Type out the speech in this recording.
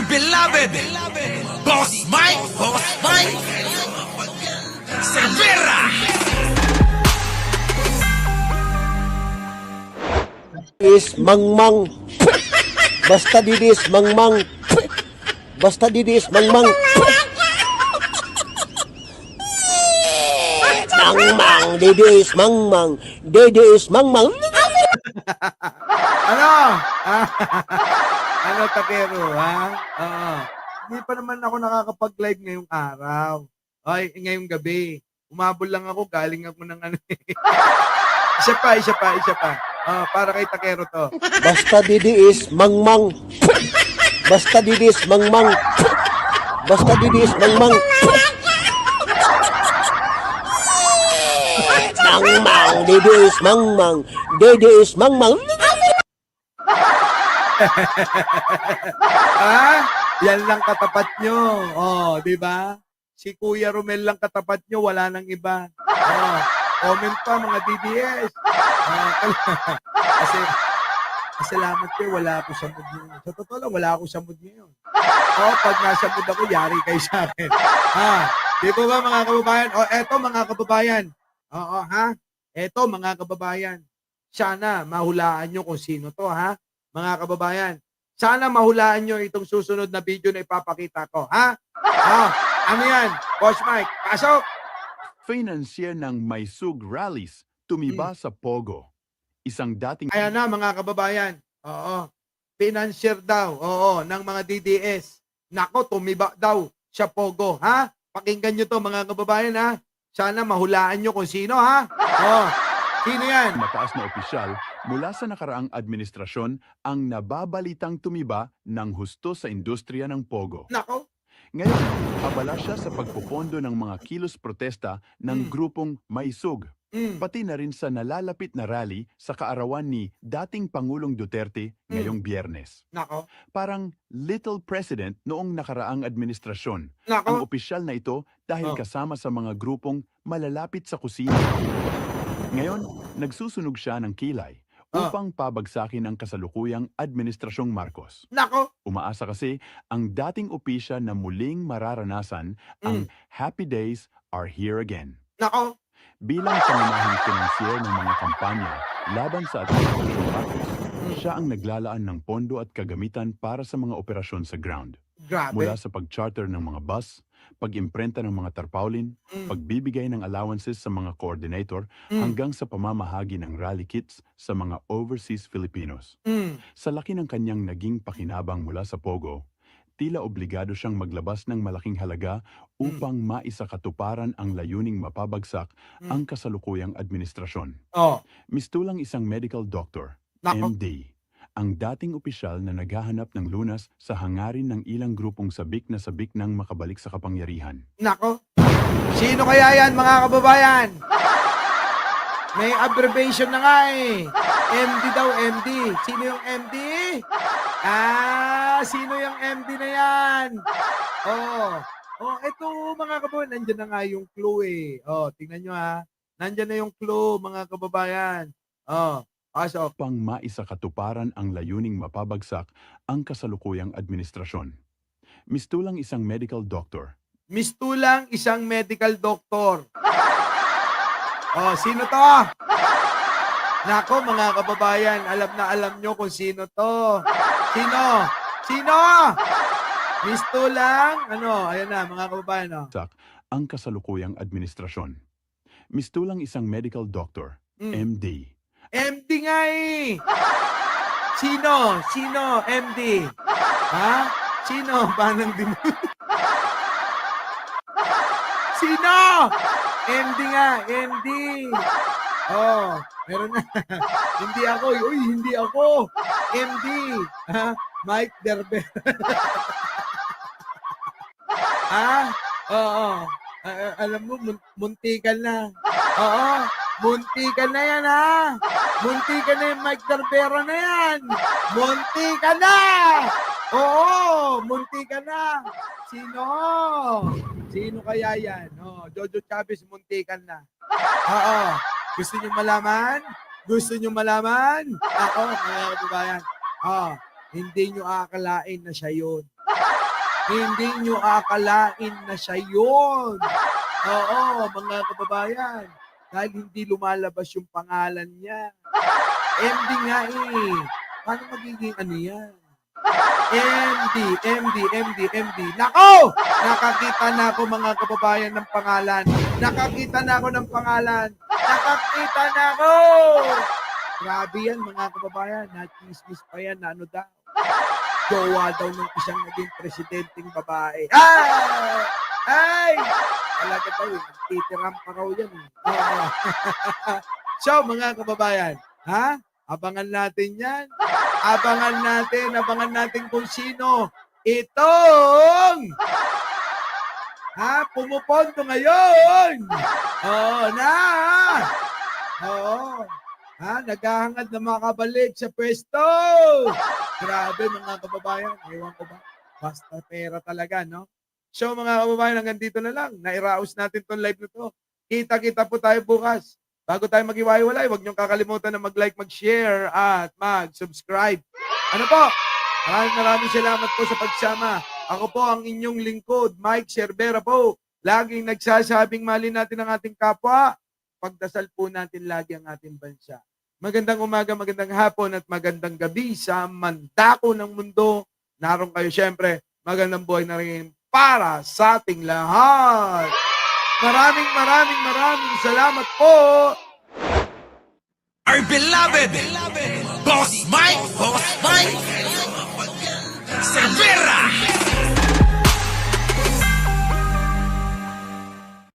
dear beloved, Boss Mike, Cervera. Is mangmang. Basta didi is mangmang. Basta didi is mangmang. Mangmang, didi is mangmang. Didi is mangmang. Ano? Ano, Takero, ha? Oo. Hindi pa naman ako nakakapag-live ngayong araw. Ay, ngayong gabi. Umabol lang ako, galing ako ng ano. isa pa. Para kay Takero to. Basta didi is mangmang. Basta didi is mangmang. Basta didi is mangmang. Mangmang, didi is mangmang. Didi is mangmang. Yan lang katapat nyo. Oh, di ba? Si Kuya Romel lang katapat nyo, wala nang iba. Oh, comment pa mga DDS. Kasi salamat kayo, wala ako sa mood ngayon. Sa totoo lang, wala ako sa mood ngayon. Pag nasa mood ako, yari kayo sa akin. Di ba mga kababayan? Eto mga kababayan. Eto mga kababayan. Sana mahulaan nyo kung sino to, ha? Mga kababayan. Sana mahulaan nyo itong susunod na video na ipapakita ko, ha? Ano yan? Boss Mike, pasok! Financier ng Maisug Rallies tumiba sa Pogo. Isang dating Ayan na mga kababayan. Oo. Financier daw. Oo, ng mga DDS. Nako, tumiba daw sa Pogo. Ha? Pakinggan nyo to mga kababayan, ha? Sana mahulaan nyo kung sino, ha? Oo. Sino yan? mataas na opisyal mula sa nakaraang administrasyon ang nababalitang tumiba ng husto sa industriya ng Pogo. Nako. Ngayon, abala siya sa pagpupondo ng mga kilos protesta ng grupong Maisug. Pati na rin sa nalalapit na rally sa kaarawan ni dating Pangulong Duterte ngayong Biyernes. Nako. Parang little president noong nakaraang administrasyon. Nako. Ang opisyal na ito dahil kasama sa mga grupong malalapit sa kusina. Ngayon, nagsusunog siya ng kilay upang pabagsakin ang kasalukuyang Administrasyong Marcos. Nako. Umaasa kasi ang dating opisya na muling mararanasan ang happy days are here again. Nako. Bilang pangunahing finansier ng mga kampanya laban sa Administrasyong Marcos, siya ang naglalaan ng pondo at kagamitan para sa mga operasyon sa ground. Grabe. Mula sa pag-charter ng mga bus, pag-imprenta ng mga tarpaulin, pagbibigay ng allowances sa mga coordinator, hanggang sa pamamahagi ng rally kits sa mga overseas Filipinos. Sa laki ng kanyang naging pakinabang mula sa Pogo, tila obligado siyang maglabas ng malaking halaga upang maisakatuparan ang layuning mapabagsak ang kasalukuyang administrasyon. Mistulang isang medical doctor, Nako. MD, ang dating opisyal na naghahanap ng lunas sa hangarin ng ilang grupong sabik na sabik ng makabalik sa kapangyarihan. Nako. Sino kaya yan mga kababayan? May abbreviation na nga eh. MD daw, MD. Sino yung MD? Sino yung MD na yan? Ito mga kababayan, nandyan na nga yung clue eh. Tingnan nyo ha. Nandyan na yung clue mga kababayan. Pasok. Upang maisakatuparan ang layuning mapabagsak ang kasalukuyang administrasyon. Mistulang isang medical doctor, Mistulang isang medical doctor. Sino to? Nako mga kababayan, alam na alam nyo kung sino to. Sino? Mistulang, ayan na mga kababayan. ang kasalukuyang administrasyon. Mistulang isang medical doctor, MD, MD nga eh. Sino? MD. Ha? Sino? Panang din. Sino? MD nga, MD. Meron na. Hindi ako. Uy, hindi ako. MD. Mike Derber. Alam mo, muntikan na. Muntikan na yan, ha? Muntikan na yung Mike Darbera na yan. Muntikan na! Muntikan na. Sino kaya yan? Jojo Chavez, muntikan na. Gusto nyo malaman? Ako, mga kababayan. Hindi nyo aakalain na siya yun. Hindi nyo akalain na siya yun. Oo, mga kababayan. Dahil hindi lumalabas yung pangalan niya. MD nga eh. Paano magiging ano yan? MD. Nako! Nakakita na ako mga kababayan ng pangalan. Nakakita na ako ng pangalan. Nakakita na ako! Grabe yan mga kababayan. Na-chismis pa yan na ano daw. Jowa daw ng isang naging presidenteng babae. Ay! Talaga daw eh. Titiram pa raw yan eh. Oo. So mga kababayan, ha? Abangan natin yan. Abangan natin kung sino itong pumupondo ngayon. Oo na. Oo. Naghahangad na makabalik sa pwesto. Grabe mga kababayan. Ewan ko ba? Basta pera talaga, no? So mga kababayan, hanggang dito na lang. Nairaos natin tong live na to. Kita-kita po tayo bukas. Bago tayo mag-iwalay, huwag niyong kakalimutan na mag-like, mag-share, at mag-subscribe. Ano po? Maraming salamat po sa pagsama. Ako po ang inyong lingkod, Mike Cervera po. Laging nagsasabing mali natin ang ating kapwa. Pagdasal po natin lagi ang ating bansa. Magandang umaga, magandang hapon, at magandang gabi sa mandako ng mundo. Naroon kayo siyempre. Magandang buhay na rin para sa ating lahat. Maraming salamat po. Our beloved Boss Mike Cervera.